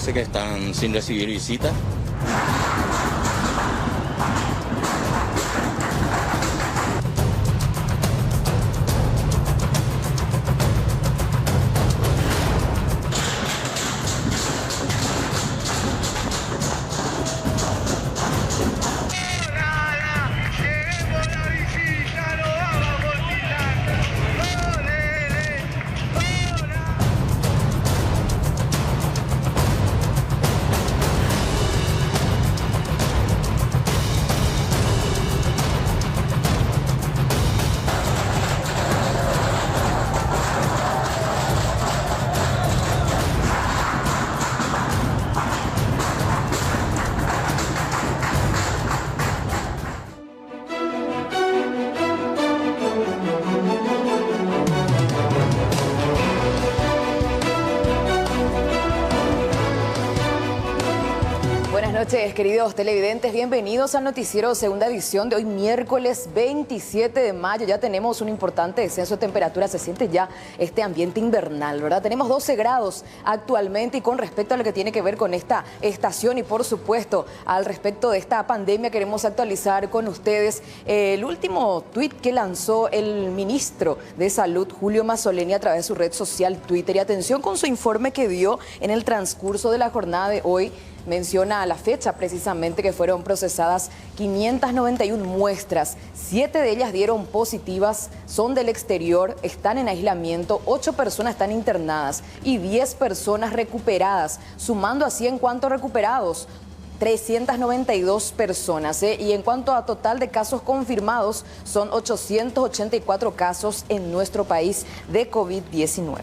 parece que están sin recibir visitas. Buenas noches, queridos televidentes, bienvenidos al noticiero segunda edición de hoy miércoles 27 de mayo. Ya tenemos un importante descenso de temperatura, se siente ya este ambiente invernal, ¿verdad? Tenemos 12 grados actualmente y con respecto a lo que tiene que ver con esta estación y por supuesto al respecto de esta pandemia queremos actualizar con ustedes el último tuit que lanzó el ministro de Salud, Julio Mazzoleni, a través de su red social Twitter. Y atención con su informe que dio en el transcurso de la jornada de hoy. Menciona a la fecha precisamente que fueron procesadas 591 muestras, 7 de ellas dieron positivas, son del exterior, están en aislamiento, 8 personas están internadas y 10 personas recuperadas, sumando así en cuanto a recuperados, 392 personas, Y en cuanto a total de casos confirmados, son 884 casos en nuestro país de COVID-19.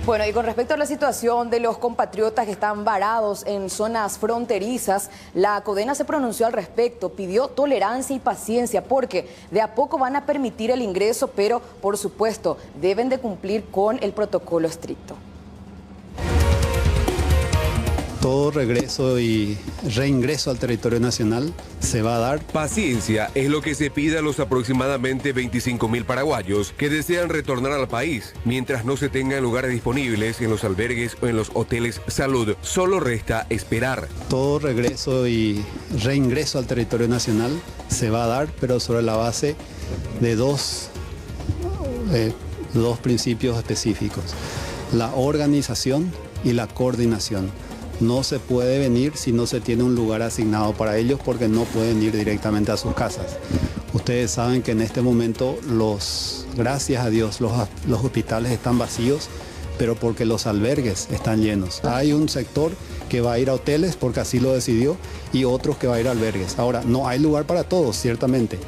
Bueno, y con respecto a la situación de los compatriotas que están varados en zonas fronterizas, la CODENA se pronunció al respecto, pidió tolerancia y paciencia porque de a poco van a permitir el ingreso, pero por supuesto deben de cumplir con el protocolo estricto. Todo regreso y reingreso al territorio nacional se va a dar. Paciencia es lo que se pide a los aproximadamente 25.000 paraguayos que desean retornar al país. Mientras no se tengan lugares disponibles en los albergues o en los hoteles salud, solo resta esperar. Todo regreso y reingreso al territorio nacional se va a dar, pero sobre la base de dos principios específicos: la organización y la coordinación. No se puede venir si no se tiene un lugar asignado para ellos porque no pueden ir directamente a sus casas. Ustedes saben que en este momento, gracias a Dios, los hospitales están vacíos, pero porque los albergues están llenos. Hay un sector que va a ir a hoteles porque así lo decidió y otros que va a ir a albergues. Ahora, no hay lugar para todos, ciertamente.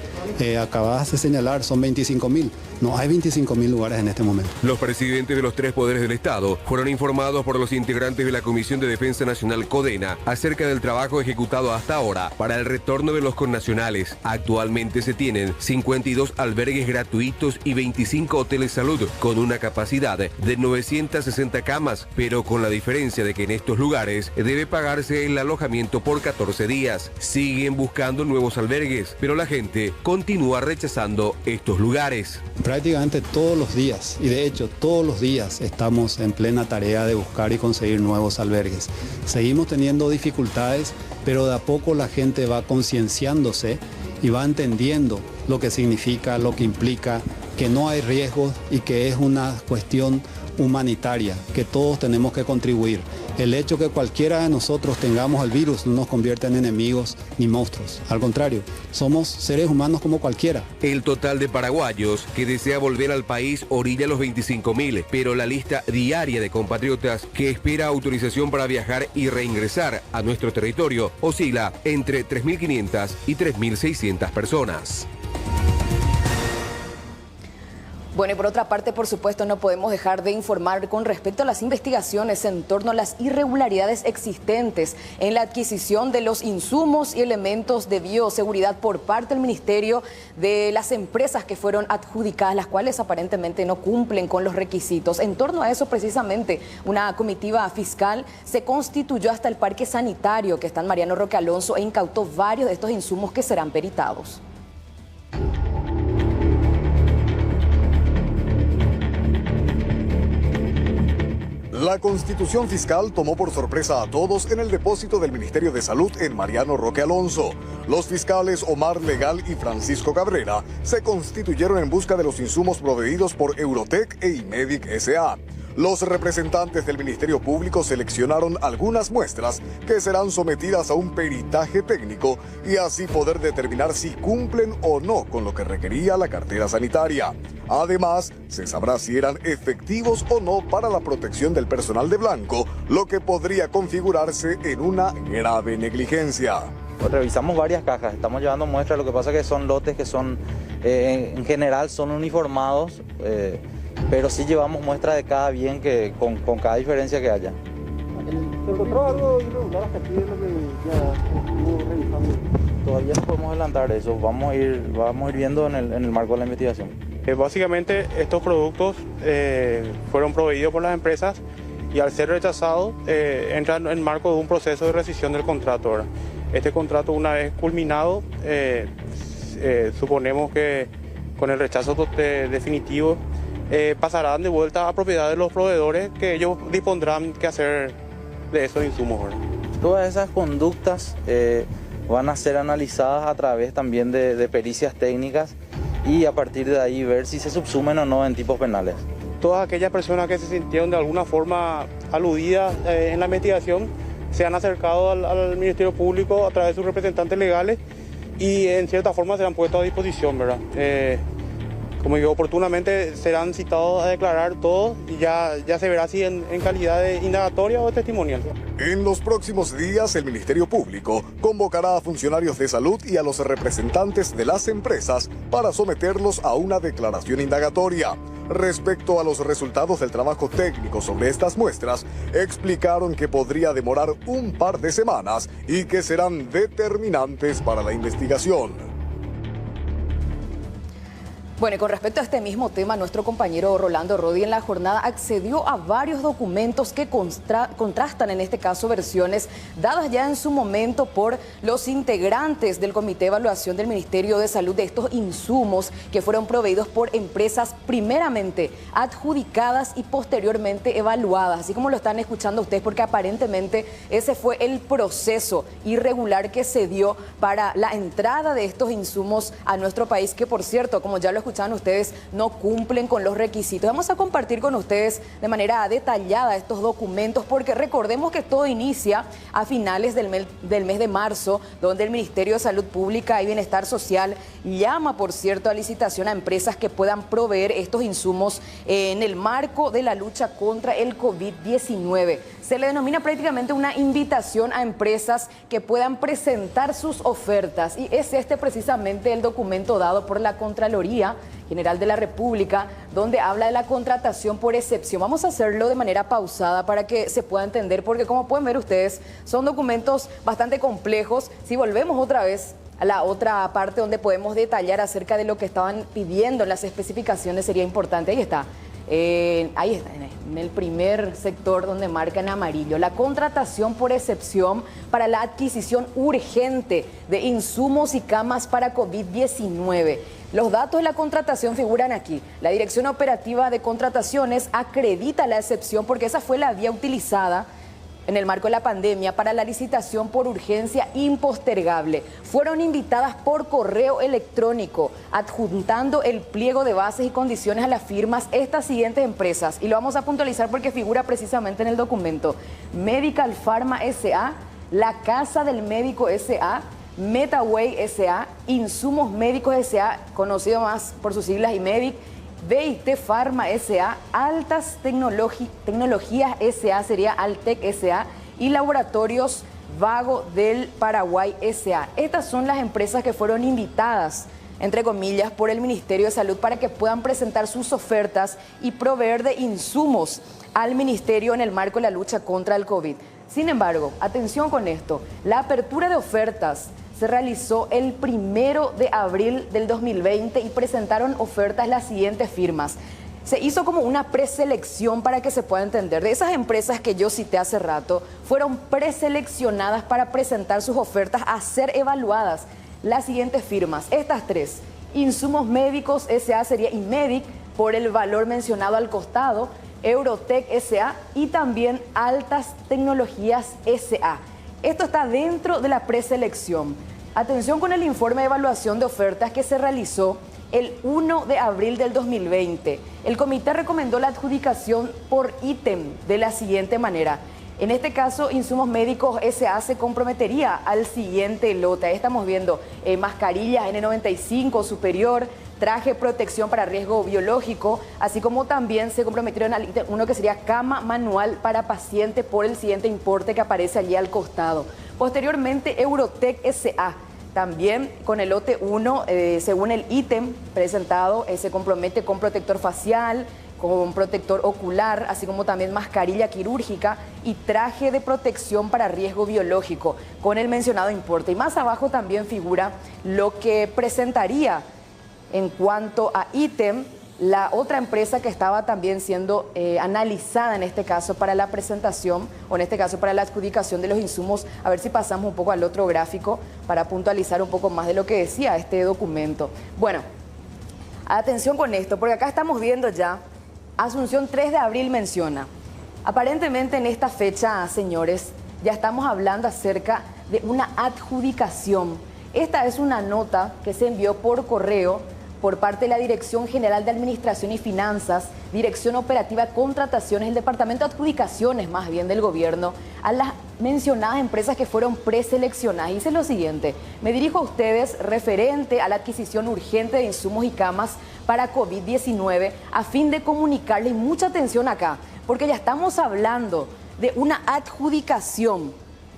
Acabas de señalar, son 25.000. No hay 25.000 lugares en este momento. Los presidentes de los 3 poderes del Estado fueron informados por los integrantes de la Comisión de Defensa Nacional CODENA acerca del trabajo ejecutado hasta ahora para el retorno de los connacionales. Actualmente se tienen 52 albergues gratuitos y 25 hoteles salud con una capacidad de 960 camas, pero con la diferencia de que en estos lugares debe pagarse el alojamiento por 14 días. Siguen buscando nuevos albergues, pero la gente continúa rechazando estos lugares. Prácticamente todos los días, y de hecho todos los días estamos en plena tarea de buscar y conseguir nuevos albergues. Seguimos teniendo dificultades, pero de a poco la gente va concienciándose y va entendiendo lo que significa, lo que implica, que no hay riesgos y que es una cuestión humanitaria, que todos tenemos que contribuir. El hecho que cualquiera de nosotros tengamos el virus no nos convierte en enemigos ni monstruos. Al contrario, somos seres humanos como cualquiera. El total de paraguayos que desea volver al país orilla los 25.000, pero la lista diaria de compatriotas que espera autorización para viajar y reingresar a nuestro territorio oscila entre 3.500 y 3.600 personas. Bueno, y por otra parte, por supuesto, no podemos dejar de informar con respecto a las investigaciones en torno a las irregularidades existentes en la adquisición de los insumos y elementos de bioseguridad por parte del Ministerio de las empresas que fueron adjudicadas, las cuales aparentemente no cumplen con los requisitos. En torno a eso, precisamente, una comitiva fiscal se constituyó hasta el parque sanitario que está en Mariano Roque Alonso e incautó varios de estos insumos que serán peritados. La Constitución Fiscal tomó por sorpresa a todos en el depósito del Ministerio de Salud en Mariano Roque Alonso. Los fiscales Omar Legal y Francisco Cabrera se constituyeron en busca de los insumos proveídos por Eurotec e Imedic S.A. Los representantes del Ministerio Público seleccionaron algunas muestras que serán sometidas a un peritaje técnico y así poder determinar si cumplen o no con lo que requería la cartera sanitaria. Además, se sabrá si eran efectivos o no para la protección del personal de blanco, lo que podría configurarse en una grave negligencia. Revisamos varias cajas, estamos llevando muestras, lo que pasa es que son lotes que son, en general son uniformados, pero sí llevamos muestras de cada bien que, con cada diferencia que haya. ¿Se encontró algo irregular hasta aquí de lo que ya estuvo revisando? Todavía no podemos adelantar eso, vamos a ir viendo en el marco de la investigación. Básicamente estos productos fueron proveídos por las empresas y al ser rechazados entran en el marco de un proceso de rescisión del contrato. ¿Verdad? Este contrato, una vez culminado, suponemos que con el rechazo definitivo pasarán de vuelta a propiedad de los proveedores, que ellos dispondrán qué hacer de esos insumos. ¿Verdad? Todas esas conductas van a ser analizadas a través también de pericias técnicas y a partir de ahí ver si se subsumen o no en tipos penales. Todas aquellas personas que se sintieron de alguna forma aludidas en la investigación se han acercado al Ministerio Público a través de sus representantes legales y en cierta forma se han puesto a disposición, ¿verdad? Como digo, oportunamente serán citados a declarar todos y ya se verá si en calidad de indagatoria o testimonial. En los próximos días, el Ministerio Público convocará a funcionarios de salud y a los representantes de las empresas para someterlos a una declaración indagatoria. Respecto a los resultados del trabajo técnico sobre estas muestras, explicaron que podría demorar un par de semanas y que serán determinantes para la investigación. Bueno, y con respecto a este mismo tema, nuestro compañero Rolando Rodi en la jornada accedió a varios documentos que contrastan, en este caso, versiones dadas ya en su momento por los integrantes del Comité de Evaluación del Ministerio de Salud de estos insumos que fueron proveídos por empresas primeramente adjudicadas y posteriormente evaluadas, así como lo están escuchando ustedes, porque aparentemente ese fue el proceso irregular que se dio para la entrada de estos insumos a nuestro país, que por cierto, como ya lo escuchaban ustedes, no cumplen con los requisitos. Vamos a compartir con ustedes de manera detallada estos documentos, porque recordemos que todo inicia a finales del mes de marzo, donde el Ministerio de Salud Pública y Bienestar Social llama, por cierto, a licitación a empresas que puedan proveer estos insumos en el marco de la lucha contra el COVID-19. Se le denomina prácticamente una invitación a empresas que puedan presentar sus ofertas, y es este precisamente el documento dado por la Contraloría General de la República, donde habla de la contratación por excepción. Vamos a hacerlo de manera pausada para que se pueda entender, porque como pueden ver ustedes, son documentos bastante complejos. Si volvemos otra vez a la otra parte donde podemos detallar acerca de lo que estaban pidiendo en las especificaciones, sería importante. Ahí está, en el primer sector donde marca en amarillo, la contratación por excepción para la adquisición urgente de insumos y camas para COVID-19. Los datos de la contratación figuran aquí. La Dirección Operativa de Contrataciones acredita la excepción porque esa fue la vía utilizada en el marco de la pandemia para la licitación por urgencia impostergable. Fueron invitadas por correo electrónico, adjuntando el pliego de bases y condiciones a las firmas estas siguientes empresas. Y lo vamos a puntualizar porque figura precisamente en el documento: Medical Pharma S.A., La Casa del Médico S.A., Metaway S.A., Insumos Médicos S.A., conocido más por sus siglas Imedic, BIT Pharma S.A., Altas Tecnologías S.A., sería Altec S.A., y Laboratorios Vago del Paraguay S.A. Estas son las empresas que fueron invitadas, entre comillas, por el Ministerio de Salud para que puedan presentar sus ofertas y proveer de insumos al Ministerio en el marco de la lucha contra el COVID. Sin embargo, atención con esto, la apertura de ofertas se realizó el 1 de abril del 2020 y presentaron ofertas las siguientes firmas. Se hizo como una preselección para que se pueda entender. De esas empresas que yo cité hace rato, fueron preseleccionadas para presentar sus ofertas a ser evaluadas las siguientes firmas. Estas tres: Insumos Médicos S.A. sería Imedic, por el valor mencionado al costado. Eurotech S.A. y también Altas Tecnologías S.A. Esto está dentro de la preselección. Atención con el informe de evaluación de ofertas que se realizó el 1 de abril del 2020. El comité recomendó la adjudicación por ítem de la siguiente manera. En este caso, Insumos Médicos S.A. se comprometería al siguiente lote. Ahí estamos viendo mascarillas N95 superior, traje protección para riesgo biológico, así como también se comprometieron al ítem 1 que sería cama manual para paciente por el siguiente importe que aparece allí al costado. Posteriormente, Eurotech S.A. también con el lote 1, según el ítem presentado, se compromete con protector facial, con protector ocular, así como también mascarilla quirúrgica y traje de protección para riesgo biológico, con el mencionado importe. Y más abajo también figura lo que presentaría en cuanto a ítem la otra empresa que estaba también siendo analizada en este caso para la presentación, o en este caso para la adjudicación de los insumos. A ver si pasamos un poco al otro gráfico para puntualizar un poco más de lo que decía este documento. Bueno, atención con esto, porque acá estamos viendo ya, Asunción 3 de abril menciona, aparentemente en esta fecha, señores, ya estamos hablando acerca de una adjudicación. Esta es una nota que se envió por correo por parte de la Dirección General de Administración y Finanzas, Dirección Operativa Contrataciones, el Departamento de Adjudicaciones más bien del gobierno, a las mencionadas empresas que fueron preseleccionadas. Dice lo siguiente: me dirijo a ustedes referente a la adquisición urgente de insumos y camas para COVID-19 a fin de comunicarles, mucha atención acá, porque ya estamos hablando de una adjudicación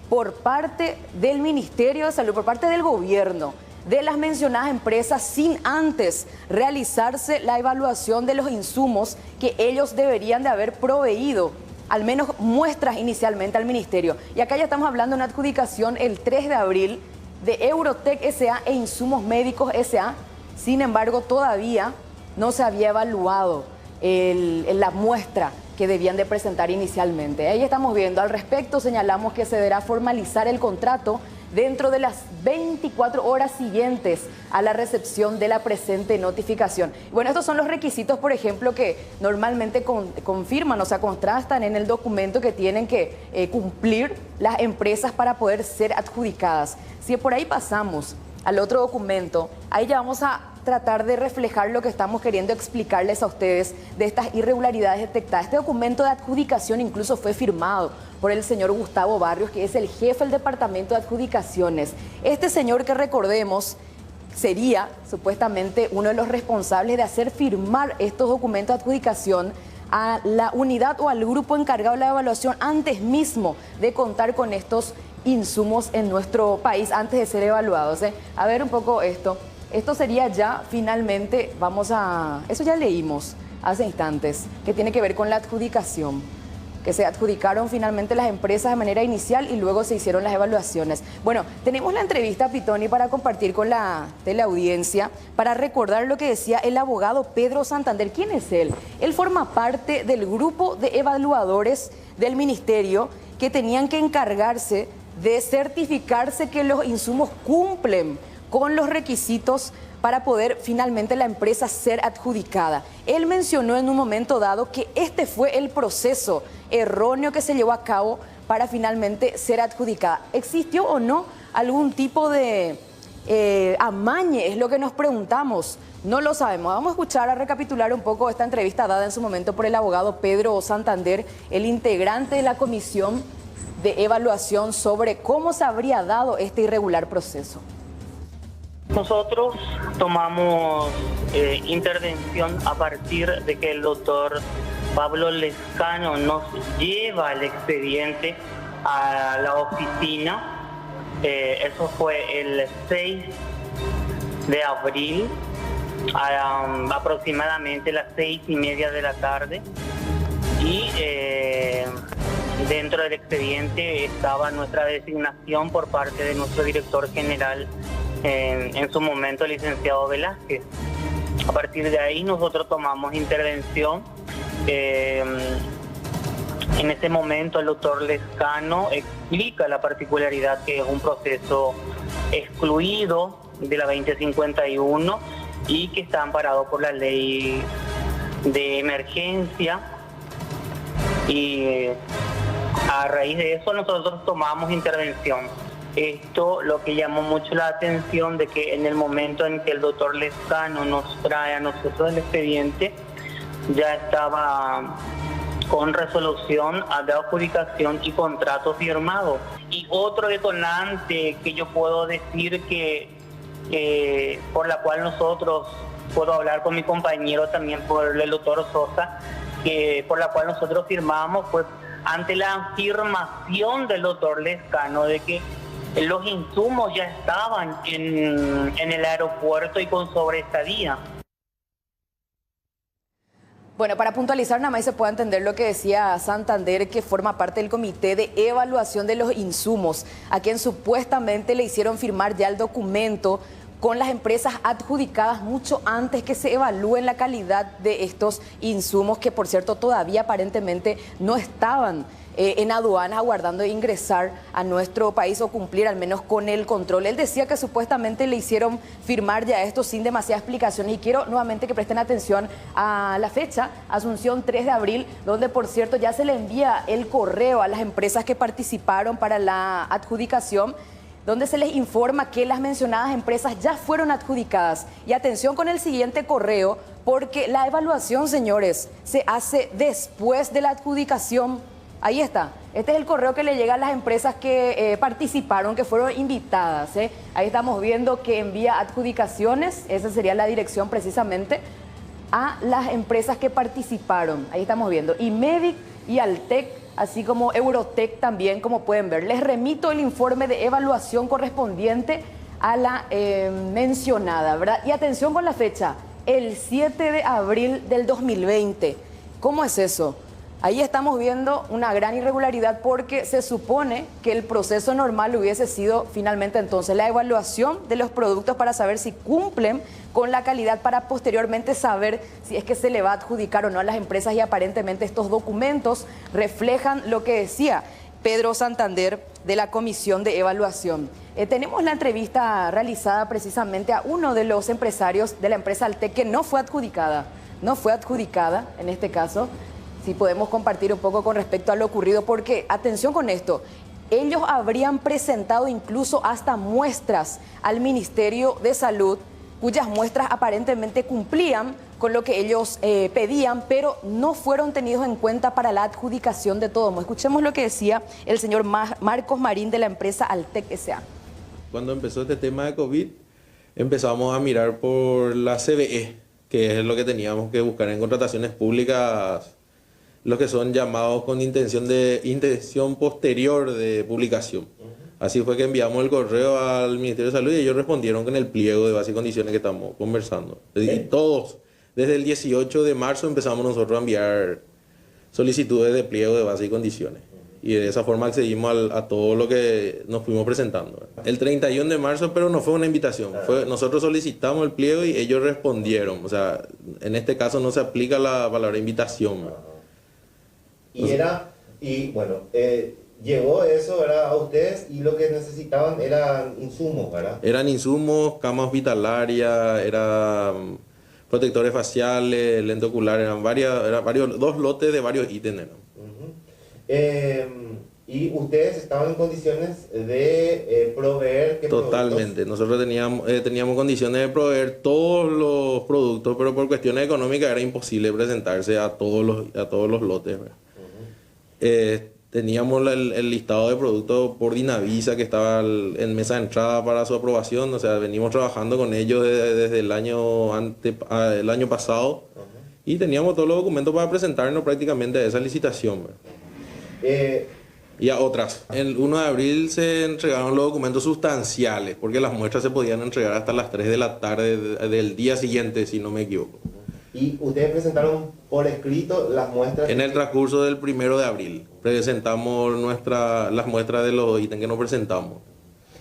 por parte del Ministerio de Salud, por parte del gobierno, de las mencionadas empresas sin antes realizarse la evaluación de los insumos que ellos deberían de haber proveído, al menos muestras inicialmente al Ministerio. Y acá ya estamos hablando de una adjudicación el 3 de abril de Eurotech S.A. e Insumos Médicos S.A. Sin embargo, todavía no se había evaluado la muestra que debían de presentar inicialmente. Ahí estamos viendo. Al respecto, señalamos que se deberá formalizar el contrato dentro de las 24 horas siguientes a la recepción de la presente notificación. Bueno, estos son los requisitos, por ejemplo, que normalmente confirman, o sea, contrastan en el documento que tienen que cumplir las empresas para poder ser adjudicadas. Si por ahí pasamos al otro documento, ahí ya vamos a tratar de reflejar lo que estamos queriendo explicarles a ustedes de estas irregularidades detectadas. Este documento de adjudicación incluso fue firmado por el señor Gustavo Barrios, que es el jefe del Departamento de Adjudicaciones. Este señor, que recordemos, sería supuestamente uno de los responsables de hacer firmar estos documentos de adjudicación a la unidad o al grupo encargado de la evaluación antes mismo de contar con estos insumos en nuestro país, antes de ser evaluados. A ver un poco esto. Esto sería ya finalmente, eso ya leímos hace instantes, que tiene que ver con la adjudicación, que se adjudicaron finalmente las empresas de manera inicial y luego se hicieron las evaluaciones. Bueno, tenemos la entrevista, Pitoni, para compartir con la teleaudiencia, para recordar lo que decía el abogado Pedro Santander. ¿Quién es él? Él forma parte del grupo de evaluadores del ministerio que tenían que encargarse de certificarse que los insumos cumplen con los requisitos para poder finalmente la empresa ser adjudicada. Él mencionó en un momento dado que este fue el proceso erróneo que se llevó a cabo para finalmente ser adjudicada. ¿Existió o no algún tipo de amañe? Es lo que nos preguntamos. No lo sabemos. Vamos a escuchar, a recapitular un poco esta entrevista dada en su momento por el abogado Pedro Santander, el integrante de la comisión de evaluación, sobre cómo se habría dado este irregular proceso. Nosotros tomamos intervención a partir de que el doctor Pablo Lescano nos lleva el expediente a la oficina. Eso fue el 6 de abril, aproximadamente las 6:30 de la tarde. Y dentro del expediente estaba nuestra designación por parte de nuestro director general, en su momento el licenciado Velázquez. A partir de ahí nosotros tomamos intervención. En ese momento el doctor Lescano explica la particularidad que es un proceso excluido de la 2051 y que está amparado por la ley de emergencia Y a raíz de eso nosotros tomamos intervención. Esto lo que llamó mucho la atención de que en el momento en que el doctor Lescano nos trae a nosotros el expediente, ya estaba con resolución de adjudicación y contrato firmado. Y otro detonante que yo puedo decir que por la cual nosotros, puedo hablar con mi compañero también por el doctor Sosa, que por la cual nosotros firmamos fue ante la afirmación del doctor Lescano de que los insumos ya estaban en el aeropuerto y con sobreestadía. Bueno, para puntualizar nada más se puede entender lo que decía Santander, que forma parte del comité de evaluación de los insumos, a quien supuestamente le hicieron firmar ya el documento con las empresas adjudicadas mucho antes que se evalúen la calidad de estos insumos, que por cierto todavía aparentemente no estaban en aduanas aguardando ingresar a nuestro país o cumplir al menos con el control. Él decía que supuestamente le hicieron firmar ya esto sin demasiadas explicaciones, y quiero nuevamente que presten atención a la fecha, Asunción 3 de abril, donde por cierto ya se le envía el correo a las empresas que participaron para la adjudicación, donde se les informa que las mencionadas empresas ya fueron adjudicadas. Y atención con el siguiente correo, porque la evaluación, señores, se hace después de la adjudicación. Ahí está. Este es el correo que le llega a las empresas que participaron, que fueron invitadas. Ahí estamos viendo que envía adjudicaciones, esa sería la dirección precisamente, a las empresas que participaron. Ahí estamos viendo. Y Medic y Altec, así como Eurotec también, como pueden ver. Les remito el informe de evaluación correspondiente a la mencionada, ¿verdad? Y atención con la fecha, el 7 de abril del 2020. ¿Cómo es eso? Ahí estamos viendo una gran irregularidad, porque se supone que el proceso normal hubiese sido finalmente entonces la evaluación de los productos para saber si cumplen con la calidad, para posteriormente saber si es que se le va a adjudicar o no a las empresas, y aparentemente estos documentos reflejan lo que decía Pedro Santander de la Comisión de Evaluación. Tenemos la entrevista realizada precisamente a uno de los empresarios de la empresa Altec, que no fue adjudicada en este caso. Si podemos compartir un poco con respecto a lo ocurrido, porque atención con esto, ellos habrían presentado incluso hasta muestras al Ministerio de Salud, cuyas muestras aparentemente cumplían con lo que ellos pedían, pero no fueron tenidos en cuenta para la adjudicación de todo. Escuchemos lo que decía el señor Marcos Marín de la empresa Altec S.A. Cuando empezó este tema de COVID, empezamos a mirar por la CBE, que es lo que teníamos que buscar en contrataciones públicas, los que son llamados con intención posterior de publicación. Así fue que enviamos el correo al Ministerio de Salud y ellos respondieron con el pliego de base y condiciones que estamos conversando. Y todos, desde el 18 de marzo empezamos nosotros a enviar solicitudes de pliego de base y condiciones. Y de esa forma accedimos a todo lo que nos fuimos presentando. El 31 de marzo, pero no fue una invitación. Nosotros solicitamos el pliego y ellos respondieron. O sea, en este caso no se aplica la palabra invitación. Llegó eso, ¿verdad?, a ustedes, y lo que necesitaban eran insumos, ¿verdad? Eran insumos, cama hospitalaria, eran protectores faciales, lente ocular, eran dos lotes de varios ítems. ¿Y ustedes estaban en condiciones de proveer qué Totalmente. productos? Nosotros teníamos condiciones de proveer todos los productos, pero por cuestiones económicas era imposible presentarse a todos los lotes, ¿verdad? Teníamos el listado de productos por Dinavisa, que estaba en mesa de entrada para su aprobación. O sea, venimos trabajando con ellos desde el año pasado, y teníamos todos los documentos para presentarnos prácticamente a esa licitación. Y a otras. El 1 de abril se entregaron los documentos sustanciales, porque las muestras se podían entregar hasta las 3 de la tarde del día siguiente, si no me equivoco. ¿Y ustedes presentaron por escrito las muestras? En el transcurso del 1 de abril presentamos las muestras de los ítems que nos presentamos.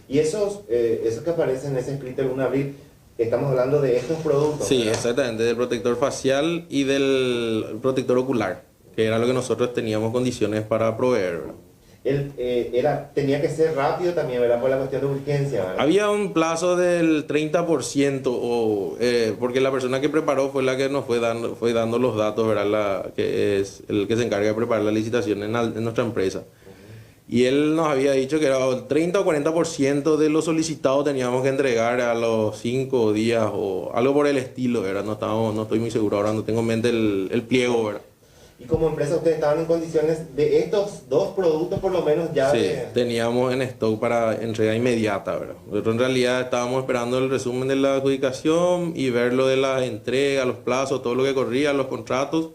¿Y esos que aparecen en ese escrito del 1 de abril, estamos hablando de estos productos? Sí, ¿verdad? Exactamente, del protector facial y del protector ocular, que era lo que nosotros teníamos condiciones para proveer, ¿verdad? tenía que ser rápido también, ¿verdad? Por la cuestión de urgencia, ¿verdad? Había un plazo del 30%, porque la persona que preparó fue la que nos fue dando los datos, ¿verdad? Que es el que se encarga de preparar la licitación en nuestra empresa. Y él nos había dicho que era el 30 o 40% de lo solicitado teníamos que entregar a los 5 días o algo por el estilo, ¿verdad? No estoy muy seguro, ahora no tengo en mente el pliego, ¿verdad? Y como empresa ustedes estaban en condiciones de estos 2 productos por lo menos ya... Sí, teníamos en stock para entrega inmediata, ¿verdad? Nosotros en realidad estábamos esperando el resumen de la adjudicación y ver lo de la entrega, los plazos, todo lo que corría, los contratos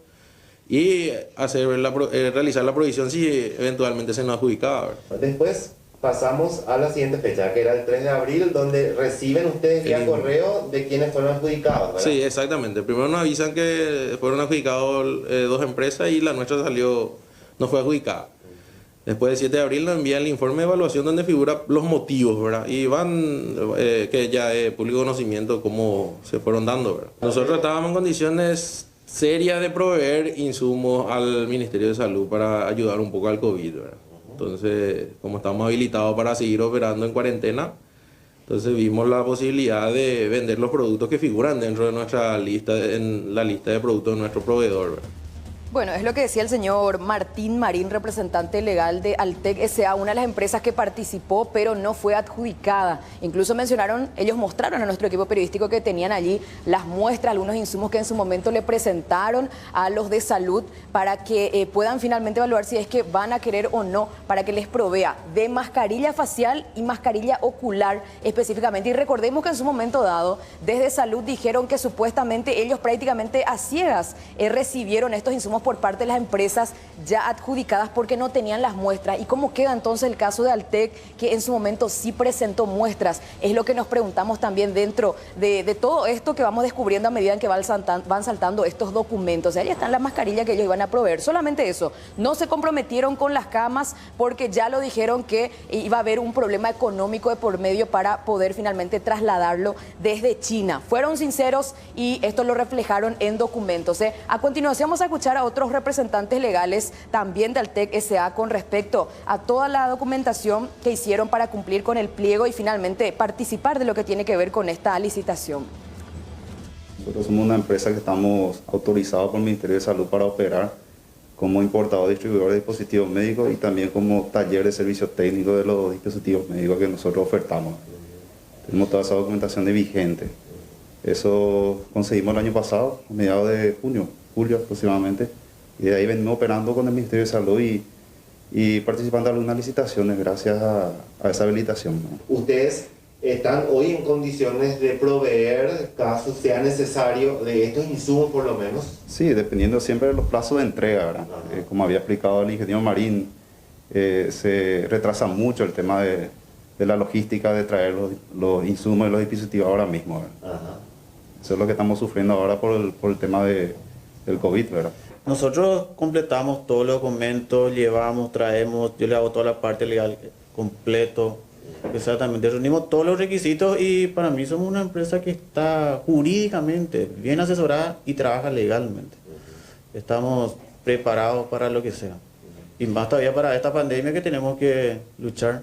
y realizar la provisión si eventualmente se nos adjudicaba, ¿verdad? Después pasamos a la siguiente fecha, que era el 3 de abril, donde reciben ustedes vía correo de quienes fueron adjudicados, ¿verdad? Sí, exactamente. Primero nos avisan que fueron adjudicados 2 empresas y la nuestra no fue adjudicada. Después del 7 de abril nos envían el informe de evaluación donde figuran los motivos, ¿verdad? Y que ya es público conocimiento cómo se fueron dando, ¿verdad? Nosotros estábamos en condiciones serias de proveer insumos al Ministerio de Salud para ayudar un poco al COVID, ¿verdad? Entonces, como estamos habilitados para seguir operando en cuarentena, entonces vimos la posibilidad de vender los productos que figuran dentro de nuestra lista, en la lista de productos de nuestro proveedor, ¿verdad? Bueno, es lo que decía el señor Martín Marín, representante legal de Altec S.A., una de las empresas que participó pero no fue adjudicada. Incluso ellos mostraron a nuestro equipo periodístico que tenían allí las muestras, algunos insumos que en su momento le presentaron a los de salud para que puedan finalmente evaluar si es que van a querer o no, para que les provea de mascarilla facial y mascarilla ocular específicamente. Y recordemos que en su momento dado, desde salud dijeron que supuestamente ellos prácticamente a ciegas recibieron estos insumos por parte de las empresas ya adjudicadas porque no tenían las muestras. ¿Y cómo queda entonces el caso de Altec, que en su momento sí presentó muestras? Es lo que nos preguntamos también dentro de todo esto que vamos descubriendo a medida en que van saltando estos documentos. Ahí están las mascarillas que ellos iban a proveer. Solamente eso, no se comprometieron con las camas porque ya lo dijeron que iba a haber un problema económico de por medio para poder finalmente trasladarlo desde China. Fueron sinceros y esto lo reflejaron en documentos. A continuación vamos a escuchar a otros representantes legales también de Altec S.A. con respecto a toda la documentación que hicieron para cumplir con el pliego y finalmente participar de lo que tiene que ver con esta licitación. Nosotros somos una empresa que estamos autorizados por el Ministerio de Salud para operar como importador distribuidor de dispositivos médicos y también como taller de servicio técnico de los dispositivos médicos que nosotros ofertamos. Tenemos toda esa documentación de vigente. Eso conseguimos el año pasado, a mediados de julio aproximadamente, y de ahí venimos operando con el Ministerio de Salud y participando en algunas licitaciones gracias a esa habilitación, ¿no? Ustedes están hoy en condiciones de proveer, caso sea necesario, de estos insumos por lo menos. Sí, dependiendo siempre de los plazos de entrega, ¿verdad? Como había explicado el ingeniero Marín, se retrasa mucho el tema de la logística de traer los insumos y los dispositivos ahora mismo, ¿verdad? Ajá. Eso es lo que estamos sufriendo ahora por el tema del COVID, ¿verdad? Nosotros completamos todos los documentos, llevamos, traemos, yo le hago toda la parte legal completo. Exactamente, reunimos todos los requisitos y para mí somos una empresa que está jurídicamente bien asesorada y trabaja legalmente. Estamos preparados para lo que sea. Y más todavía para esta pandemia que tenemos que luchar.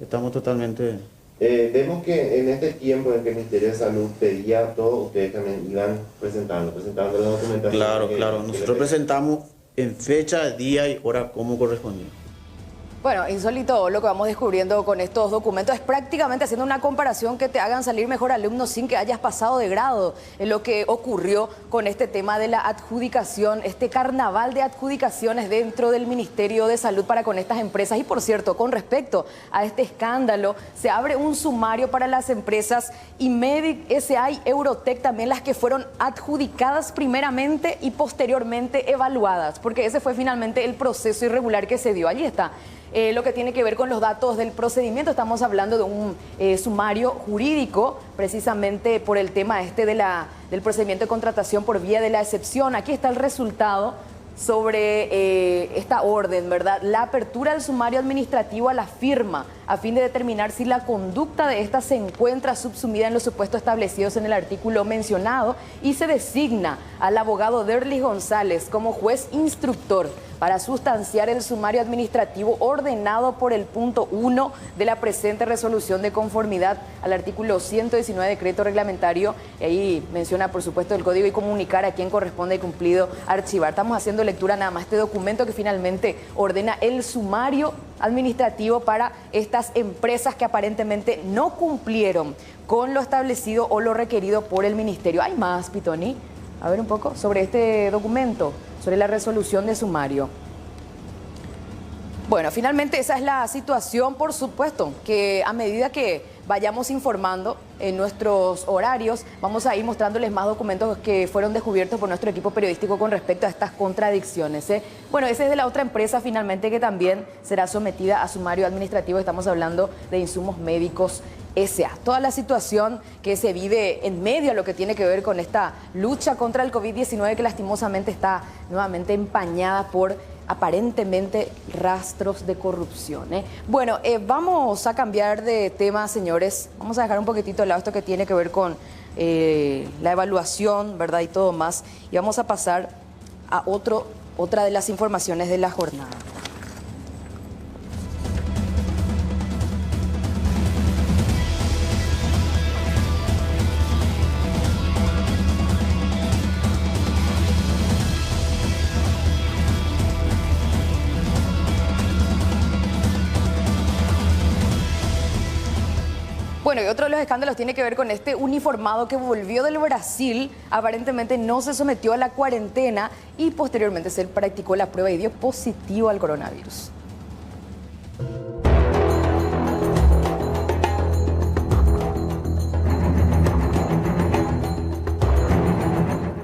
Estamos totalmente... vemos que en este tiempo en que el Ministerio de Salud pedía todo, ustedes también iban presentando la documentación. Claro. Nosotros presentamos en fecha, día y hora como correspondía. Bueno, insólito lo que vamos descubriendo con estos documentos. Es prácticamente haciendo una comparación que te hagan salir mejor alumno sin que hayas pasado de grado. En lo que ocurrió con este tema de la adjudicación, este carnaval de adjudicaciones dentro del Ministerio de Salud para con estas empresas. Y por cierto, con respecto a este escándalo, se abre un sumario para las empresas Imedic S.A. y Eurotec, también las que fueron adjudicadas primeramente y posteriormente evaluadas, porque ese fue finalmente el proceso irregular que se dio. Allí está. Lo que tiene que ver con los datos del procedimiento. Estamos hablando de un sumario jurídico, precisamente por el tema del procedimiento de contratación por vía de la excepción. Aquí está el resultado sobre esta orden, ¿verdad? La apertura del sumario administrativo a la firma a fin de determinar si la conducta de esta se encuentra subsumida en los supuestos establecidos en el artículo mencionado y se designa al abogado Derlis González como juez instructor para sustanciar el sumario administrativo ordenado por el punto 1 de la presente resolución de conformidad al artículo 119 decreto reglamentario. Y ahí menciona, por supuesto, el código y comunicar a quién corresponde cumplido archivar. Estamos haciendo lectura nada más de este documento que finalmente ordena el sumario administrativo para estas empresas que aparentemente no cumplieron con lo establecido o lo requerido por el ministerio. ¿Hay más, Pitoni? A ver un poco sobre este documento, sobre la resolución de sumario. Bueno, finalmente esa es la situación, por supuesto, que a medida que vayamos informando en nuestros horarios, vamos a ir mostrándoles más documentos que fueron descubiertos por nuestro equipo periodístico con respecto a estas contradicciones, ¿eh? Bueno, ese es de la otra empresa finalmente que también será sometida a sumario administrativo. Estamos hablando de Insumos Médicos S.A. Toda la situación que se vive en medio de lo que tiene que ver con esta lucha contra el COVID-19 que lastimosamente está nuevamente empañada por aparentemente rastros de corrupción, ¿eh? Bueno, vamos a cambiar de tema, señores. Vamos a dejar un poquitito de lado esto que tiene que ver con la evaluación, ¿verdad? Y todo más. Y vamos a pasar a otra de las informaciones de la jornada. Bueno, y otro de los escándalos tiene que ver con este uniformado que volvió del Brasil, aparentemente no se sometió a la cuarentena y posteriormente se practicó la prueba y dio positivo al coronavirus.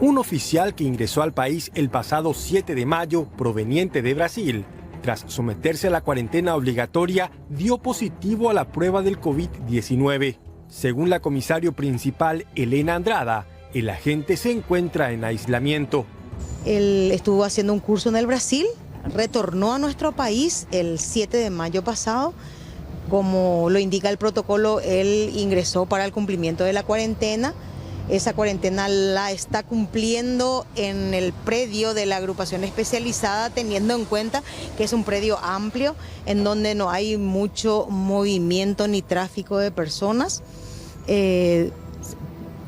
Un oficial que ingresó al país el pasado 7 de mayo, proveniente de Brasil, tras someterse a la cuarentena obligatoria, dio positivo a la prueba del COVID-19. Según la comisario principal, Elena Andrada, el agente se encuentra en aislamiento. Él estuvo haciendo un curso en el Brasil, retornó a nuestro país el 7 de mayo pasado. Como lo indica el protocolo, él ingresó para el cumplimiento de la cuarentena. Esa cuarentena la está cumpliendo en el predio de la agrupación especializada, teniendo en cuenta que es un predio amplio, en donde no hay mucho movimiento ni tráfico de personas.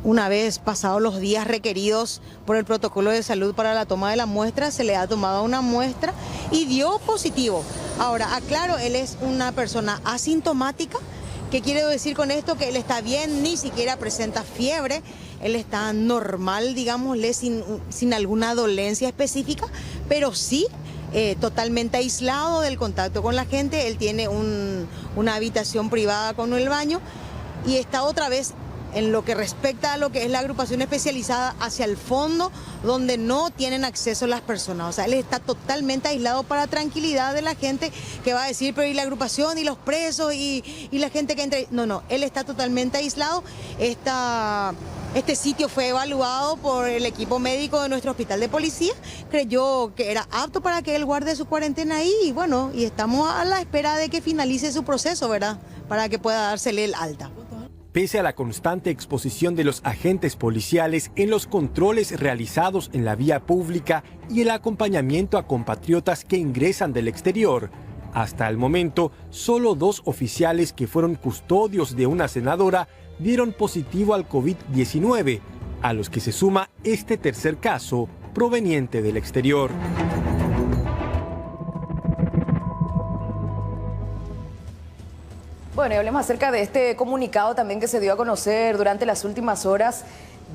Una vez pasados los días requeridos por el protocolo de salud para la toma de la muestra, se le ha tomado una muestra y dio positivo. Ahora, aclaro, él es una persona asintomática. ¿Qué quiere decir con esto? Que él está bien, ni siquiera presenta fiebre, él está normal, digámosle, sin alguna dolencia específica, pero sí totalmente aislado del contacto con la gente. Él tiene una habitación privada con el baño y está otra vez en lo que respecta a lo que es la agrupación especializada hacia el fondo, donde no tienen acceso las personas. O sea, él está totalmente aislado para tranquilidad de la gente que va a decir, pero ¿y la agrupación y los presos y la gente que entra? No, él está totalmente aislado. Este sitio fue evaluado por el equipo médico de nuestro hospital de policía, creyó que era apto para que él guarde su cuarentena ahí y bueno, y estamos a la espera de que finalice su proceso, ¿verdad? Para que pueda dársele el alta. Pese a la constante exposición de los agentes policiales en los controles realizados en la vía pública y el acompañamiento a compatriotas que ingresan del exterior, hasta el momento, solo 2 oficiales que fueron custodios de una senadora dieron positivo al COVID-19, a los que se suma este tercer caso proveniente del exterior. Bueno, y hablemos acerca de este comunicado también que se dio a conocer durante las últimas horas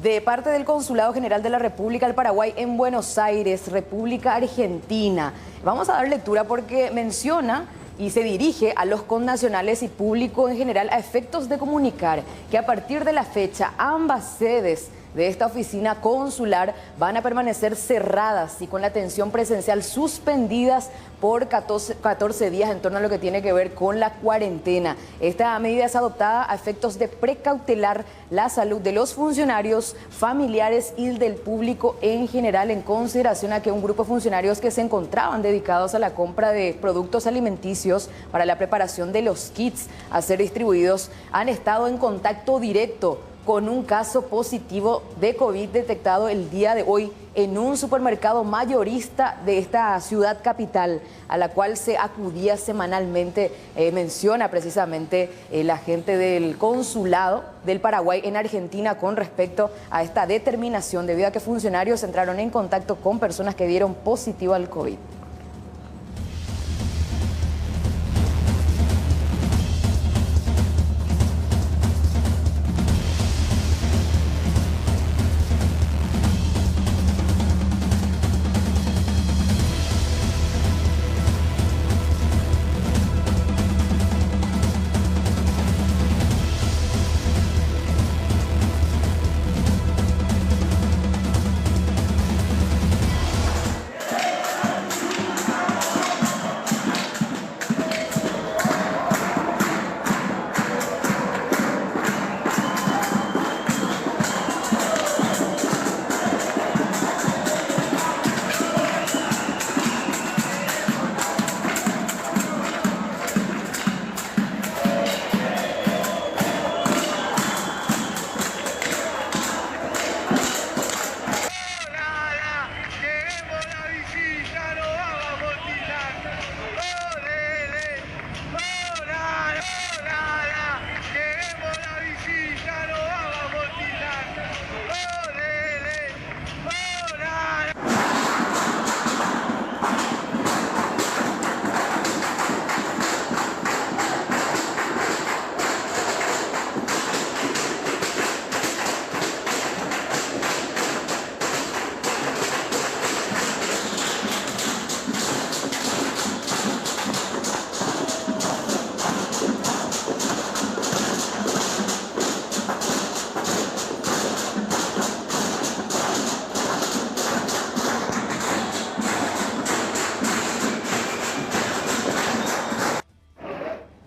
de parte del Consulado General de la República del Paraguay en Buenos Aires, República Argentina. Vamos a dar lectura porque menciona y se dirige a los connacionales y público en general a efectos de comunicar que a partir de la fecha ambas sedes de esta oficina consular van a permanecer cerradas y con la atención presencial suspendidas por 14 días en torno a lo que tiene que ver con la cuarentena. Esta medida es adoptada a efectos de precautelar la salud de los funcionarios, familiares y del público en general, en consideración a que un grupo de funcionarios que se encontraban dedicados a la compra de productos alimenticios para la preparación de los kits a ser distribuidos han estado en contacto directo con un caso positivo de COVID detectado el día de hoy en un supermercado mayorista de esta ciudad capital, a la cual se acudía semanalmente, menciona precisamente la gente del consulado del Paraguay en Argentina con respecto a esta determinación, debido a que funcionarios entraron en contacto con personas que dieron positivo al COVID.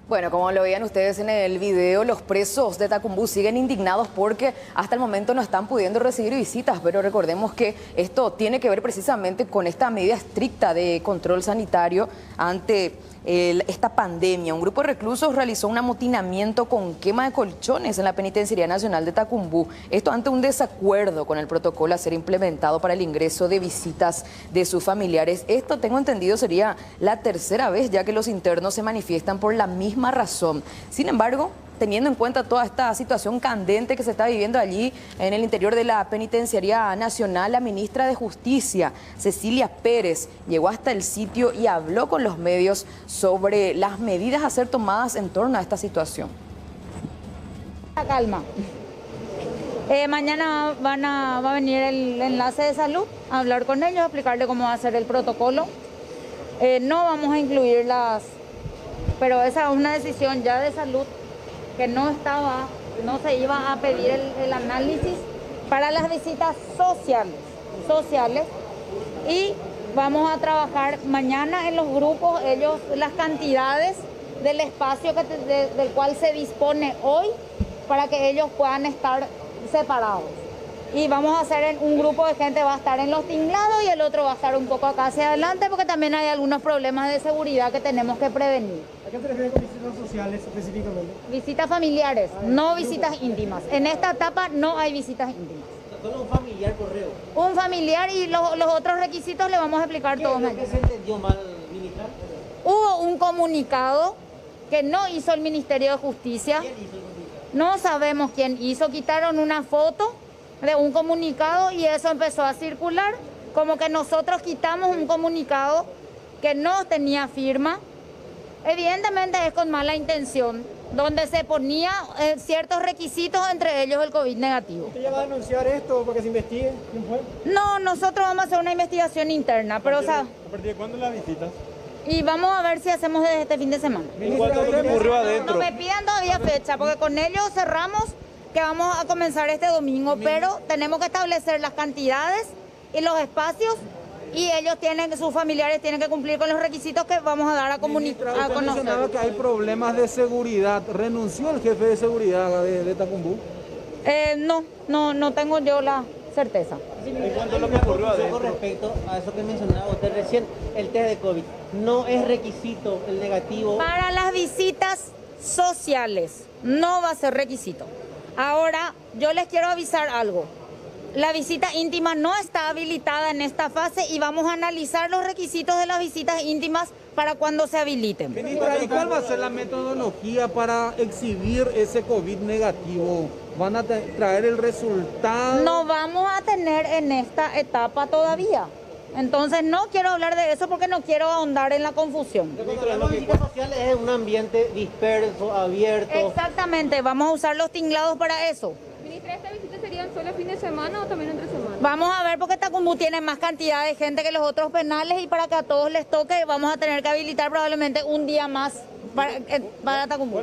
Bueno, como lo veían ustedes en el video, los presos de Tacumbú siguen indignados porque hasta el momento no están pudiendo recibir visitas, pero recordemos que esto tiene que ver precisamente con esta medida estricta de control sanitario ante esta pandemia. Un grupo de reclusos realizó un amotinamiento con quema de colchones en la Penitenciaría Nacional de Tacumbú. Esto ante un desacuerdo con el protocolo a ser implementado para el ingreso de visitas de sus familiares. Esto, tengo entendido, sería la tercera vez ya que los internos se manifiestan por la misma razón. Sin embargo, teniendo en cuenta toda esta situación candente que se está viviendo allí en el interior de la Penitenciaría Nacional, la ministra de Justicia, Cecilia Pérez, llegó hasta el sitio y habló con los medios sobre las medidas a ser tomadas en torno a esta situación. Calma. Mañana va a venir el enlace de salud a hablar con ellos, a explicarle cómo va a ser el protocolo. No vamos a incluirlas, pero esa es una decisión ya de salud, que no se iba a pedir el análisis para las visitas sociales y vamos a trabajar mañana en los grupos, las cantidades del espacio del cual se dispone hoy para que ellos puedan estar separados. Y vamos a hacer un grupo de gente, va a estar en los tinglados y el otro va a estar un poco acá hacia adelante porque también hay algunos problemas de seguridad que tenemos que prevenir. ¿A qué se refiere con visitas sociales específicamente? Visitas familiares, no visitas íntimas. En esta etapa no hay visitas íntimas. Solo un familiar correo. Un familiar y los otros requisitos le vamos a explicar todos. ¿Qué se entendió mal, militar? Hubo un comunicado que no hizo el Ministerio de Justicia. ¿Quién hizo el comunicado? No sabemos quién hizo. Quitaron una foto de un comunicado y eso empezó a circular, como que nosotros quitamos un comunicado que no tenía firma. Evidentemente es con mala intención, donde se ponía ciertos requisitos, entre ellos el COVID negativo. ¿Usted ya va a denunciar esto para que se investigue? ¿Quién fue? No, nosotros vamos a hacer una investigación interna, pero ¿A partir de cuándo las visitas? y vamos a ver si hacemos desde este fin de semana. ¿Cuánto ocurrió adentro? No me pidan todavía fecha, porque con ellos cerramos que vamos a comenzar este domingo, pero tenemos que establecer las cantidades y los espacios y ellos sus familiares tienen que cumplir con los requisitos que vamos a dar a conocer. Usted mencionaba que hay problemas de seguridad. ¿Renunció el jefe de seguridad de Tacumbú? No tengo yo la certeza. ¿En cuanto a lo que ocurrió adentro? Con respecto a eso que mencionaba usted recién, el test de COVID, no es requisito el negativo. Para las visitas sociales no va a ser requisito. Ahora, yo les quiero avisar algo. La visita íntima no está habilitada en esta fase y vamos a analizar los requisitos de las visitas íntimas para cuando se habiliten. Ministra, ¿y cuál va a ser la metodología para exhibir ese COVID negativo? ¿Van a traer el resultado? No vamos a tener en esta etapa todavía. Entonces no quiero hablar de eso porque no quiero ahondar en la confusión. La visita social es un ambiente disperso, abierto. Exactamente, vamos a usar los tinglados para eso. Ministra, ¿esta visita sería solo fin de semana o también entre semana? Vamos a ver porque Tacumbú tiene más cantidad de gente que los otros penales y para que a todos les toque vamos a tener que habilitar probablemente un día más para Tacumbú.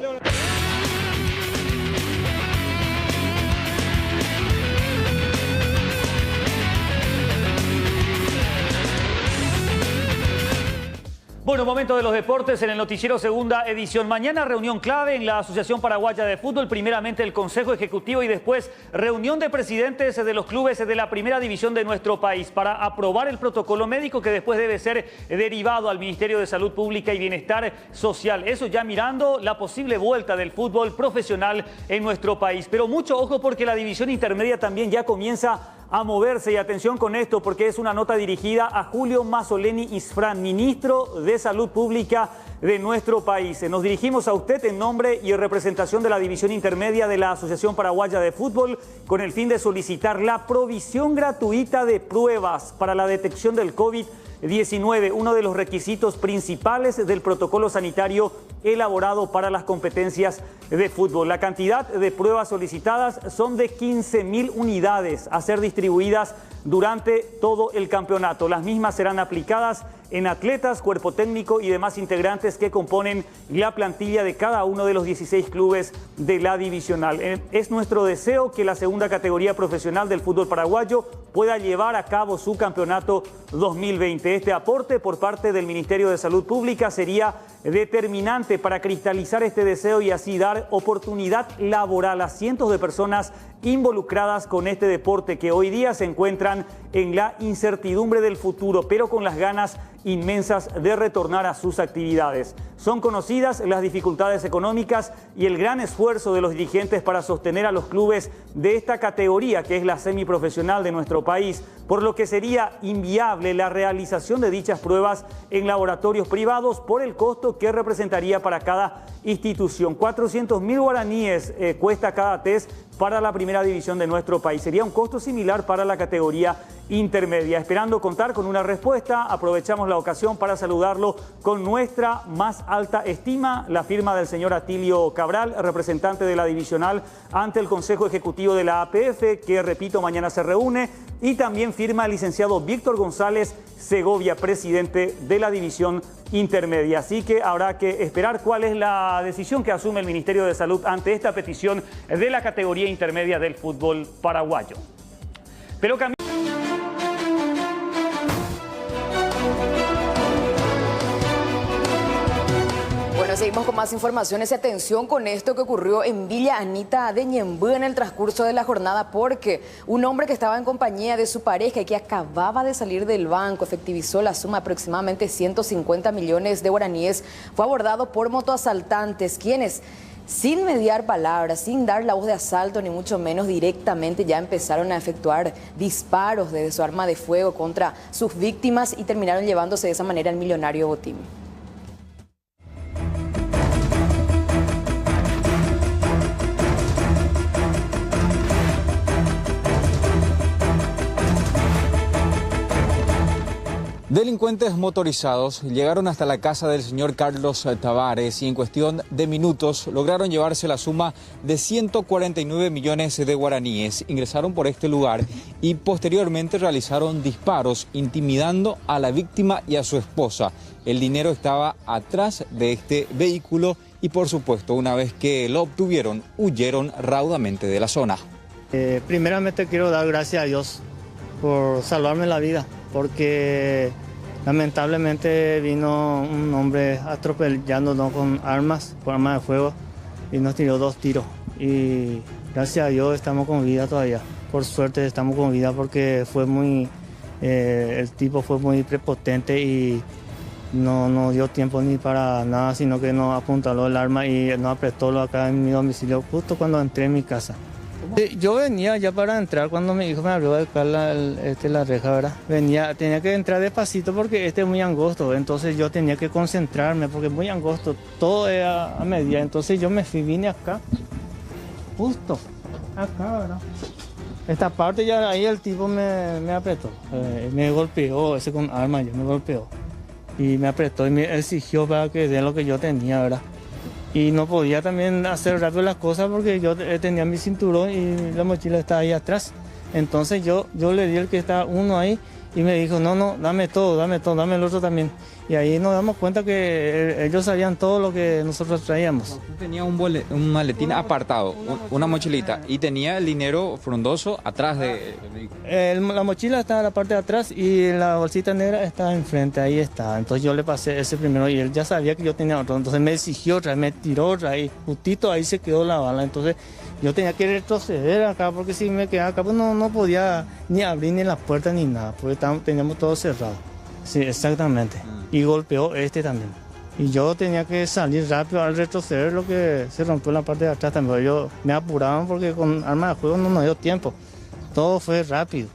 Bueno, momento de los deportes en el noticiero segunda edición. Mañana reunión clave en la Asociación Paraguaya de Fútbol, primeramente el Consejo Ejecutivo y después reunión de presidentes de los clubes de la primera división de nuestro país para aprobar el protocolo médico que después debe ser derivado al Ministerio de Salud Pública y Bienestar Social. Eso ya mirando la posible vuelta del fútbol profesional en nuestro país. Pero mucho ojo porque la división intermedia también ya comienza a moverse y atención con esto porque es una nota dirigida a Julio Mazzoleni Isfrán, ministro de Salud Pública de nuestro país. Nos dirigimos a usted en nombre y en representación de la división intermedia de la Asociación Paraguaya de Fútbol con el fin de solicitar la provisión gratuita de pruebas para la detección del COVID-19, uno de los requisitos principales del protocolo sanitario elaborado para las competencias de fútbol. La cantidad de pruebas solicitadas son de 15.000 unidades a ser distribuidas durante todo el campeonato. Las mismas serán aplicadas en atletas, cuerpo técnico y demás integrantes que componen la plantilla de cada uno de los 16 clubes de la divisional. Es nuestro deseo que la segunda categoría profesional del fútbol paraguayo pueda llevar a cabo su campeonato 2020. Este aporte por parte del Ministerio de Salud Pública sería determinante para cristalizar este deseo y así dar oportunidad laboral a cientos de personas involucradas con este deporte que hoy día se encuentran en la incertidumbre del futuro, pero con las ganas inmensas de retornar a sus actividades. Son conocidas las dificultades económicas y el gran esfuerzo de los dirigentes para sostener a los clubes de esta categoría, que es la semiprofesional de nuestro país, por lo que sería inviable la realización de dichas pruebas en laboratorios privados por el costo que representaría para cada institución. 400.000 guaraníes cuesta cada test para la primera división de nuestro país. Sería un costo similar para la categoría intermedia. Esperando contar con una respuesta, aprovechamos la ocasión para saludarlo con nuestra más alta estima, la firma del señor Atilio Cabral, representante de la divisional ante el Consejo Ejecutivo de la APF, que repito, mañana se reúne, y también firma el licenciado Víctor González Segovia, presidente de la división intermedia. Así que habrá que esperar cuál es la decisión que asume el Ministerio de Salud ante esta petición de la categoría intermedia del fútbol paraguayo. Pero Bueno, seguimos con más informaciones y atención con esto que ocurrió en Villa Anita de Ñembú en el transcurso de la jornada, porque un hombre que estaba en compañía de su pareja y que acababa de salir del banco, efectivizó la suma de aproximadamente 150 millones de guaraníes, fue abordado por motoasaltantes, quienes, sin mediar palabras, sin dar la voz de asalto, ni mucho menos directamente, ya empezaron a efectuar disparos desde su arma de fuego contra sus víctimas y terminaron llevándose de esa manera el millonario botín. Delincuentes motorizados llegaron hasta la casa del señor Carlos Tavares y en cuestión de minutos lograron llevarse la suma de 149 millones de guaraníes. Ingresaron por este lugar y posteriormente realizaron disparos intimidando a la víctima y a su esposa. El dinero estaba atrás de este vehículo y por supuesto una vez que lo obtuvieron huyeron raudamente de la zona. Primeramente quiero dar gracias a Dios por salvarme la vida, porque lamentablemente vino un hombre atropellándonos con armas de fuego y nos tiró 2 tiros. Y gracias a Dios estamos con vida todavía. Por suerte estamos con vida porque fue el tipo fue muy prepotente y no dio tiempo ni para nada, sino que nos apuntaló el arma y nos apretó acá en mi domicilio justo cuando entré en mi casa. Yo venía ya para entrar cuando mi hijo me abrió acá la reja, ¿verdad? Tenía que entrar despacito porque este es muy angosto, entonces yo tenía que concentrarme porque es muy angosto, todo es a medida, entonces yo vine acá, justo acá, ¿verdad? Esta parte ya ahí el tipo me apretó, me golpeó, ese con arma ya me golpeó y me apretó y me exigió para que dé lo que yo tenía, ¿verdad? Y no podía también hacer rápido las cosas porque yo tenía mi cinturón y la mochila estaba ahí atrás. Entonces yo le di el que estaba uno ahí y me dijo, no, dame todo, dame el otro también. Y ahí nos damos cuenta que ellos sabían todo lo que nosotros traíamos. Usted tenía un maletín apartado, una mochilita, y tenía el dinero frondoso atrás de... La mochila estaba en la parte de atrás y la bolsita negra estaba enfrente, ahí está. Entonces yo le pasé ese primero y él ya sabía que yo tenía otro. Entonces me exigió otra, me tiró otra y justito ahí se quedó la bala. Entonces yo tenía que retroceder acá porque si me quedaba acá pues no podía ni abrir ni las puertas ni nada, porque teníamos todo cerrado. Sí, exactamente. Y golpeó este también. Y yo tenía que salir rápido al retroceder, lo que se rompió en la parte de atrás también. Yo me apuraban porque con arma de fuego no nos dio tiempo. Todo fue rápido.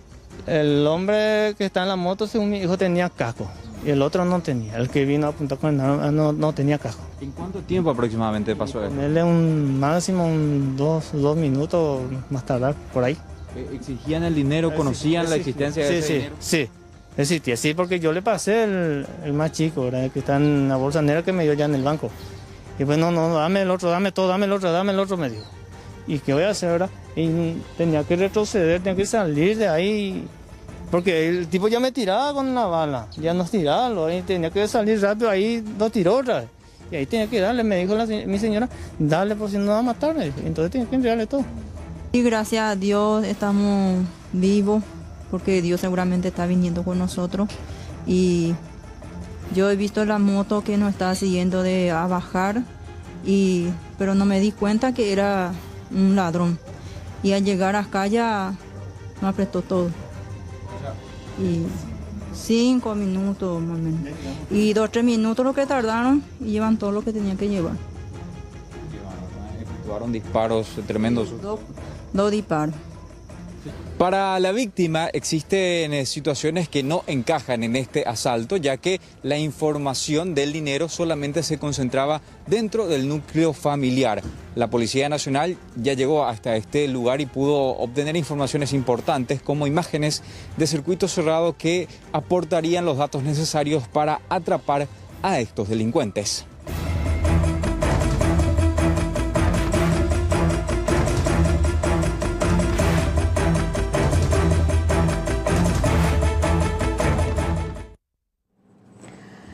El hombre que está en la moto, según mi hijo, tenía casco. Y el otro no tenía. El que vino a apuntar con el arma no tenía casco. ¿En cuánto tiempo aproximadamente pasó esto? Ponerle un máximo dos minutos más tardar, por ahí. ¿Exigían el dinero? ¿Conocían la existencia de ese dinero? Sí. Existía, sí, porque yo le pasé el más chico, ¿verdad? El que está en la bolsa negra que me dio ya en el banco. Y pues no, dame el otro, dame todo, dame el otro, me dijo. ¿Y qué voy a hacer, verdad? Y tenía que retroceder, tenía que salir de ahí, porque el tipo ya me tiraba con una bala, ya nos tiraba, y tenía que salir rápido, ahí nos tiró otra vez. Y ahí tenía que darle, me dijo mi señora, dale por si no va a matarme. Entonces tenía que entregarle todo. Y gracias a Dios estamos vivos, porque Dios seguramente está viniendo con nosotros. Y yo he visto la moto que nos estaba siguiendo a bajar, pero no me di cuenta que era un ladrón. Y al llegar acá ya nos apretó todo. Y 5 minutos más o menos. Y 2 o 3 minutos lo que tardaron y llevan todo lo que tenían que llevar. Efectuaron disparos tremendos. 2 disparos. Para la víctima existen situaciones que no encajan en este asalto, ya que la información del dinero solamente se concentraba dentro del núcleo familiar. La Policía Nacional ya llegó hasta este lugar y pudo obtener informaciones importantes como imágenes de circuito cerrado que aportarían los datos necesarios para atrapar a estos delincuentes.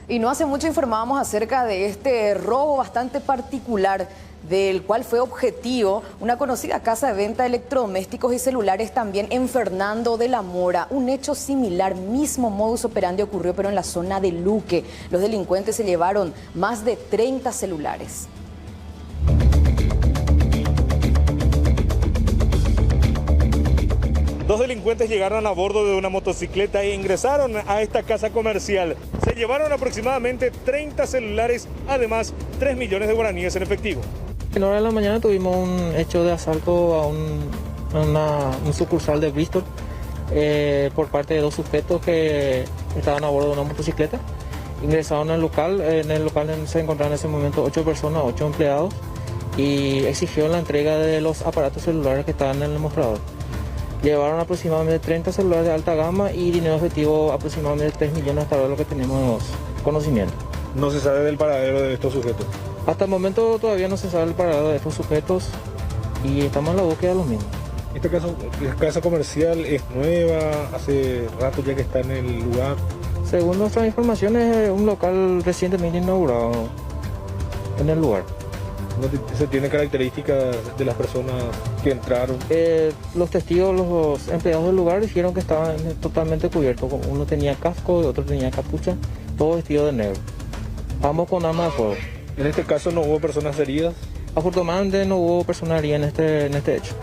Y no hace mucho informábamos acerca de este robo bastante particular del cual fue objetivo una conocida casa de venta de electrodomésticos y celulares también en Fernando de la Mora. Un hecho similar, mismo modus operandi ocurrió pero en la zona de Luque. Los delincuentes se llevaron más de 30 celulares. Dos delincuentes llegaron a bordo de una motocicleta e ingresaron a esta casa comercial. Se llevaron aproximadamente 30 celulares, además 3 millones de guaraníes en efectivo. En hora de la mañana tuvimos un hecho de asalto a un sucursal de Bristol por parte de 2 sujetos que estaban a bordo de una motocicleta. Ingresaron al local, en el local se encontraban en ese momento 8 personas, 8 empleados, y exigieron la entrega de los aparatos celulares que estaban en el mostrador. Llevaron aproximadamente 30 celulares de alta gama y dinero efectivo aproximadamente 3 millones hasta ahora, lo que tenemos conocimiento. ¿No se sabe del paradero de estos sujetos? Hasta el momento todavía no se sabe el paradero de estos sujetos y estamos en la búsqueda de los mismos. ¿Esta casa comercial es nueva? ¿Hace rato ya que está en el lugar? Según nuestras informaciones, es un local recientemente inaugurado en el lugar. ¿No se tiene características de las personas que entraron? Los testigos, los empleados del lugar dijeron que estaban totalmente cubiertos. Uno tenía casco y otro tenía capucha, todo vestido de negro. Ambos con arma de fuego. ¿En este caso no hubo personas heridas? Afortunadamente no hubo personas heridas en este hecho.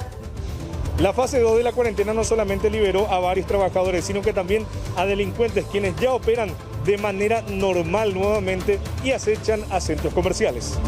La fase 2 de la cuarentena no solamente liberó a varios trabajadores, sino que también a delincuentes quienes ya operan de manera normal nuevamente y acechan a centros comerciales.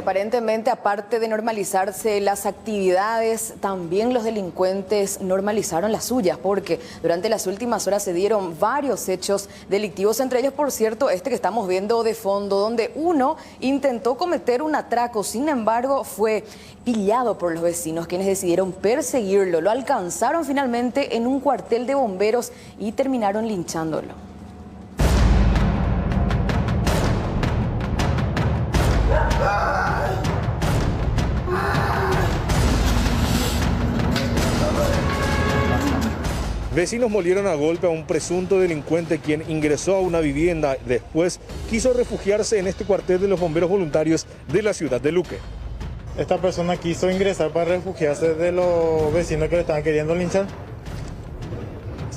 aparentemente, aparte de normalizarse las actividades, también los delincuentes normalizaron las suyas, porque durante las últimas horas se dieron varios hechos delictivos, entre ellos, por cierto, este que estamos viendo de fondo, donde uno intentó cometer un atraco, sin embargo, fue pillado por los vecinos, quienes decidieron perseguirlo. Lo alcanzaron finalmente en un cuartel de bomberos y terminaron linchándolo. Vecinos molieron a golpe a un presunto delincuente quien ingresó a una vivienda. Después quiso refugiarse en este cuartel de los bomberos voluntarios de la ciudad de Luque. Esta persona quiso ingresar para refugiarse de los vecinos que le estaban queriendo linchar.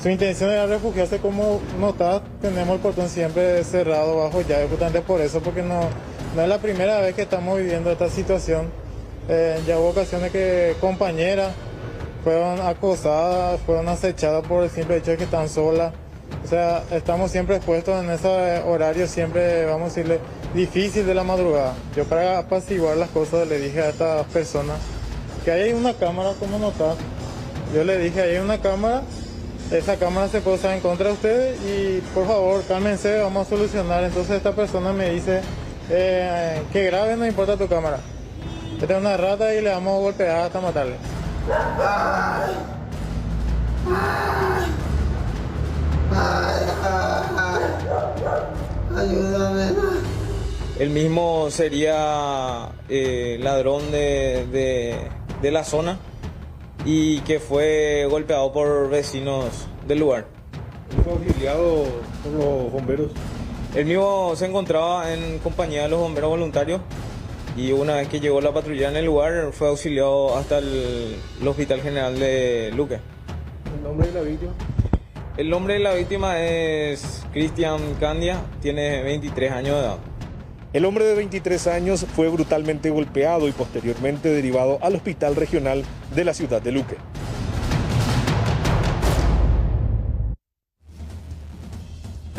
Su intención era refugiarse. Como notás, tenemos el portón siempre cerrado bajo llave, justamente por eso, porque no es la primera vez que estamos viviendo esta situación. Ya hubo ocasiones que compañeras fueron acosadas, fueron acechadas por el simple hecho de que están solas. O sea, estamos siempre expuestos en ese horario, siempre, vamos a decirle, difícil de la madrugada. Yo, para apaciguar las cosas, le dije a estas personas que ahí hay una cámara, como notás. Yo le dije, ahí hay una cámara, esa cámara se puede usar en contra de ustedes y por favor, cálmense, vamos a solucionar. Entonces esta persona me dice, que grave, no importa tu cámara. Esta es una rata y le vamos a golpear hasta matarle. Ayúdame. El mismo sería ladrón de la zona y que fue golpeado por vecinos del lugar. ¿Fue auxiliado por los bomberos? El mismo se encontraba en compañía de los bomberos voluntarios y una vez que llegó la patrulla en el lugar fue auxiliado hasta el Hospital General de Luque. ¿El nombre de la víctima? El nombre de la víctima es Cristian Candia, tiene 23 años de edad. El hombre de 23 años fue brutalmente golpeado y posteriormente derivado al Hospital Regional de la ciudad de Luque.